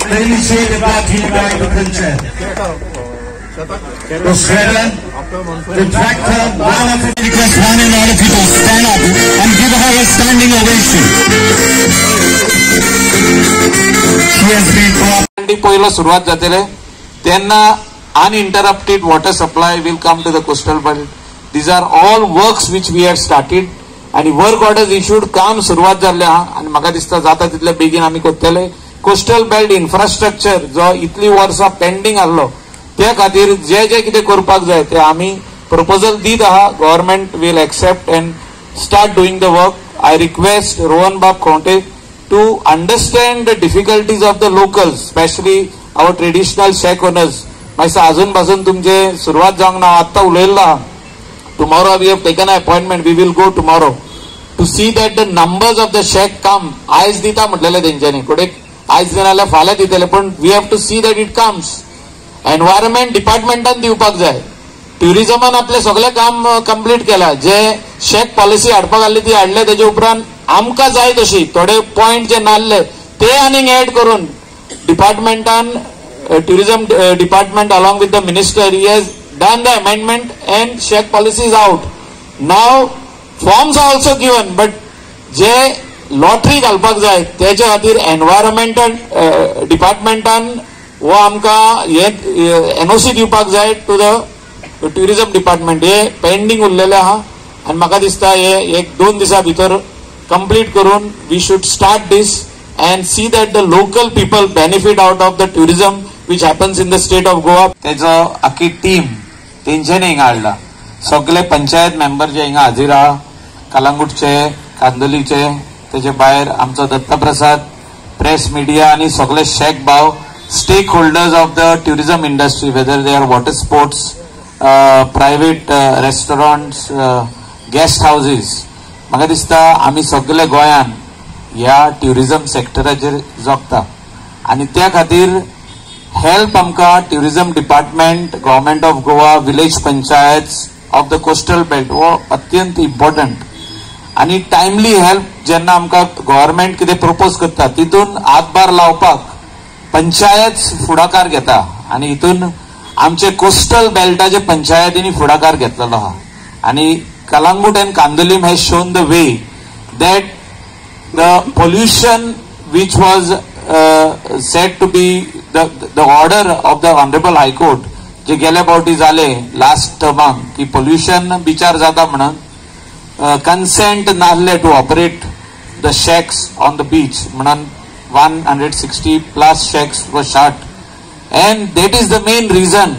the initiative that he got the Panchayat. The shredder, the tractor, one of it. Request one and all of you to stand up and give her a standing ovation. She has been cooperative. पहिला सुरुवात जातले तेन्ना uninterrupted water supply will come to the coastal belt. These are all works which we had started and work orders issued काम सुरुवात जाल्ले आहा आणि म्हाका दिसता जाता तितले बेगीन आमी करतले. कोस्टल बेल्ट इन्फ्रास्ट्रक्चर जो इतली वर्सां पेंडिंग आसलो त्या खातीर जे कितें करपाक जाय ते आमी प्रपोजल दीत आहा. Government will accept and start doing the work. I request Rohan बाब Khaunte to understand the difficulties of the locals, especially our traditional shack owners. मागीर अजून पासून तुमचे सुरवात जावंक ना, आत्तां उलयल्लो आहा. Tomorrow we have taken a appointment, we will go tomorrow to see that the numbers of the shack come. आयज दिता म्हटलेले तेंच्यांनी, कोडे आयज जाल्यार फाल्यां दितले, पण we have to see that it comes. Environment डिपार्टमेंटान दिवपाक जाय. ट्युरिजमान आपले सगळे काम कंप्लीट केला. जे शेक पॉलिसी हाडपाक आसली ती हाडले, तेजे उपरांत आमकां जाय तशी थोडे पॉयंट जे नासले ते आनीक एड करून डिपार्टमेंटान tourism department along with the minister, he has done the amendment and shake policy is out. Now forms are also given, but जे लॉटरी घालपाक जाय तेच्या खातीर एनवायरमेंटल डिपार्टमेंटान वो आमकां एनओसी दिवपाक जाय टू द ट्युरिजम डिपार्टमेंट. हे पेंडिंग उरलेले आहा आनी म्हाका दिसता हे 1-2 दिसां भितर कंप्लीट करून we should start this and see that the local people benefit out of the tourism which happens in the state of Goa. तेजो आखी टीम तेंच्यांनी हिंगा हाडला. सगळे पंचायत मेंबर जे हिंगा हाजीर आहा, कलंगूटचे, कांदोलीचे, तेजे भायर आमचो दत्तप्रसाद, प्रेस मिडिया आनी सगळे शेक भाव, stakeholders of the tourism industry, whether they are water sports, private restaurants, guest houses. म्हाका दिसता आमी सगळे गोंयान ह्या ट्युरिजम सेक्टराचेर जगता आनी त्या खातीर हेल्प आमकां tourism department, government of Goa, village panchayats of the coastal belt हो अत्यंत इम्पॉर्टंट. आनी टायमली हेल्प जेन्ना आमकां गव्हर्नमेंट कितें प्रपोज करता तितून हातभार लावपाक पंचायत फुडाकार घेता आनी हितून आमचे कोस्टल बेल्टाचे पंचायतींनी फुडाकार घेतलेलो आहा. आनी Calangute end Candolim has shown the way that the pollution which was said to be the order of the honorable high court जे गेल्या फावटी जाले लास्ट टर्माक की पोल्युशन बिचार जाता म्हणून कन्सेंट नासले to operate the shacks on the beach म्हणून 160+ शेक्स वर shut and that is the main reason.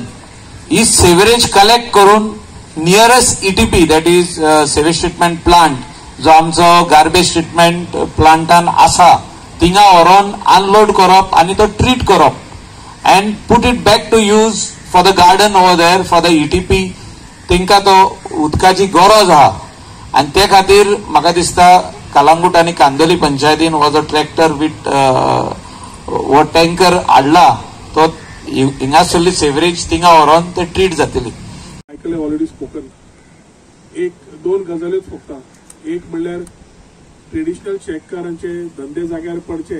ही सेवरेज कलेक्ट करून nearest ETP that is sewage treatment plant जो आमचो गार्बेज ट्रीटमेंट प्लांटान आसा थिंगा व्हरोन अनलोड करप आनी तो ट्रीट करप and put it back to use for the garden over there for the ETP. तेंकां तो उदकाची गरज आहा आनी ते खातीर म्हाका दिसता कलंगूट आनी कांदोली पंचायतीन हो जो ट्रॅक्टर विथ हो टँकर हाडला तो हिंगासरली सेवरेज थिंगा व्हरोन ते ट्रीट जातली. ऑलरेडी स्पोकन 1-2 गजाल्योच फक्त. एक म्हणल्यार ट्रेडिशनल शेतकारांचे धंदे जाग्यार पडचे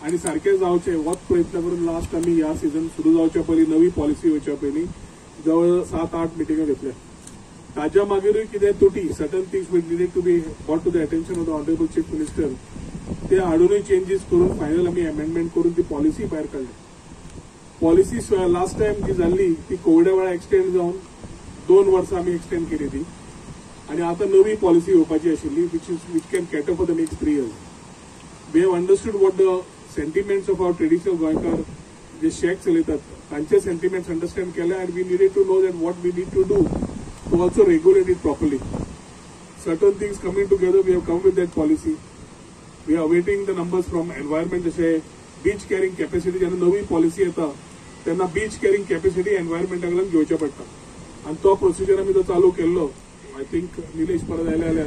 आणि सारखे जावचे होच प्रयत्न करून लास्ट आमी ह्या सीझन सुरू जावच्या पयलीं नवी पॉलिसी वयच्या पयलीं जवळ 7-8 मिटिंगा घेतल्या. ताज्या मागीरूय कितें तुटी certain things will needed to be brought to the attention of the honourable chief minister ते हाडूनय चेंजीस करून फायनल आमी अमेंडमेंट करून ती पॉलिसी भायर काडली. पॉलिसी लास्ट टायम जी जाल्ली ती कोविडा वेळार एक्सटेंड जावन 2 वर्सां आमी एक्सटेंड केली ती आणि आता नवी पॉलिसी येवपाची आशिल्ली which can cater for the next 3 years. We have understood what the sentiments of our traditional गोंयकार जे शेक चलयतात तांचे sentiments understand केले and we needed to know that what we need to do to also regulate it properly. Certain things coming together, we have come with that policy. We are awaiting the numbers from environment. जसे beach carrying capacity जेन्ना नवी policy येता तेन्ना beach carrying capacity एनवायरमेंटा कडल्यान घेवचे पडटा आनी तो प्रोसिजर आमी तो चालू केल्लो. I think Nilesh परत आयले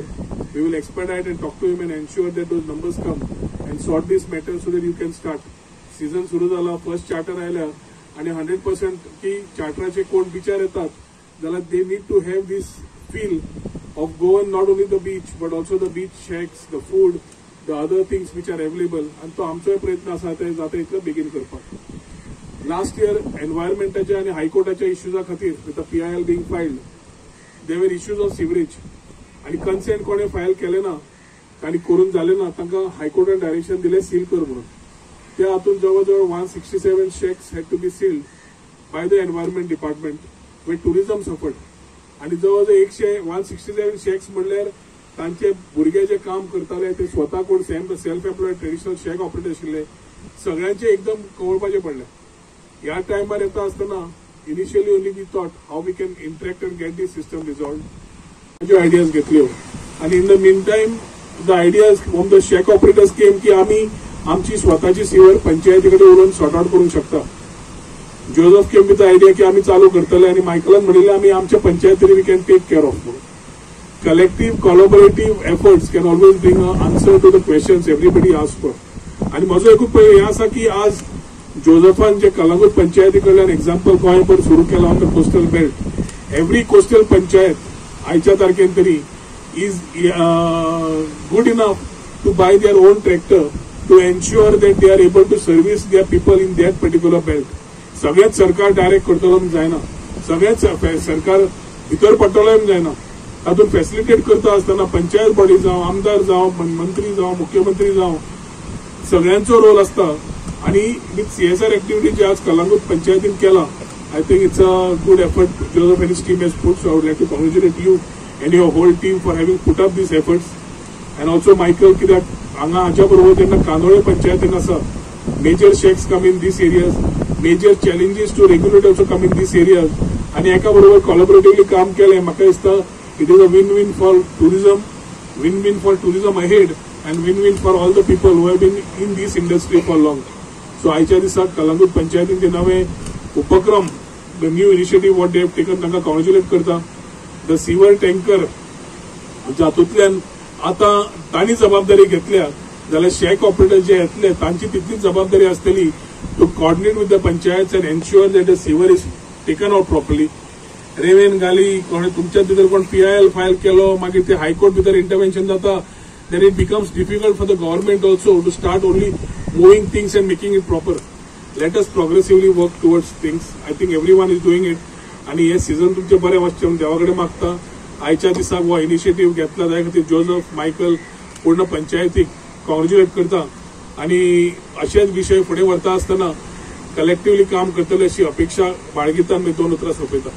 we will expedite and talk to him and ensure that those numbers come and sort this matter so that you can start. Season सुरू झाला, फर्स्ट चार्टर आयल्या आणि 100% की चार्टराचे कोण बिचार येतात जाल्यार they need to have this feel of Goan, not only the beach but also the beach shacks, the food, the other things which are available. And तो आमचो प्रयत्न आसा ते जाता इतलो बेगीन करपाक. Last year environmentaच्या आणि हायकोर्टाच्या इश्यूजा खातीर with the PIL being filed, there were issues of sewerage आणि consent कोणे फायल केले ना आणि करून झाले ना तांकां हायकोर्टान डायरेक्शन दिले सील कर म्हणून. त्या हातून जवळजवळ 167 shacks had to be sealed by the environment department where tourism suffered. आणि जवळजवळ 167 shacks म्हणल्यार तांचे भुरगे जे काम करताले ते स्वता कोण self employed traditional shack operator आशिल्ले सगळ्यांचे एकदम कवळपाचे पडले. ह्या टायमार येता आसतना initially only we thought how we can interact and get this system resolve. ज्यो आयडियाज घेतल्यो आणि in the meantime the ideas from the shack operators came की आम्ही आमची स्वतःची सिवर पंचायतीकडे उडोवन सॉर्ट आउट करूंक शकता. Joseph came with the idea की आम्ही चालू करतले आणि मायकलान म्हणिल्ले आम्ही आमच्या पंचायतीने we can take care of. Collective collaborative efforts can always bring a answer to the questions everybody ask for. आणि म्हजो एकूच पयलो हे आसा की आज जोसेफान जे कलंगूट पंचायती कडल्यान एक्झाम्पल गोंयभर सुरू केला on the coastal belt. Every coastal panchayat आयच्या तारखेन तरी is good enough to buy their own tractor to ensure that they are able to service their people in that particular belt. सगळेच सरकार डायरेक्ट करतलो जायना, सगळेच सरकार भितर पडटलो जायना. तातूंत फॅसिलिटेट करता आसतना पंचायत बॉडी जावं, आमदार जावं, मंत्री जावं, मुख्यमंत्री जावं, सगळ्यांचो रोल आसता. आणि विथ CSR एक्टिव्हिटी जे आज कलंगूट पंचायतीन केला, I think it's a good effort Joseph and his team has put. So I would like to congratulate you and your whole team for having put up these efforts. And also Michael कित्याक हांगा हाच्या बरोबर जेन्ना कांदोळे पंचायतीन आसा major shacks come in these areas, major challenges to regulate also come in these areas. आणि एका बरोबर कोलॅबोरेटिव्हली काम केलें म्हाका दिसता it is a win-win for tourism ahead and win win for all the people who have been in these industry for long. So आयच्या दिसाक कलंगूट पंचायतीन जे नवे उपक्रम, the new initiative what they have taken तांकां कॉंग्रॅच्युलेट करता. द सिवर टँकर जातूंतल्यान आता तांणी जबाबदारी घेतल्या जाल्यार शेक ऑपरेटर जे येतले तांची तितलीच जबाबदारी आसतली to coordinate with the panchayat and ensure that the sewer is taken out properly. रेवेन घाली कोणे तुमच्या भितर कोण PIL फायल केलो मागीर ते हायकोर्ट भितर इंटरव्हेन्शन जाता, then it becomes difficult for the government also to start only moving things and making it proper. Let us progressively work towards things. I think everyone is doing it. आणि हे season तुमचे बरे वचचे म्हूण देवा कडेन मागता. आयच्या दिसाक हो इनिशिएटिव्ह घेतला त्या खातीर जोसेफ, मायकल, पूर्ण पंचायतीक कॉंग्रॅच्युलेट करता. आणि अशेच विशय फुडें व्हरता आसतना कलेक्टिव्हली काम करतले अशी अपेक्षा बाळगितान मी 2 उतरां सोंपयता.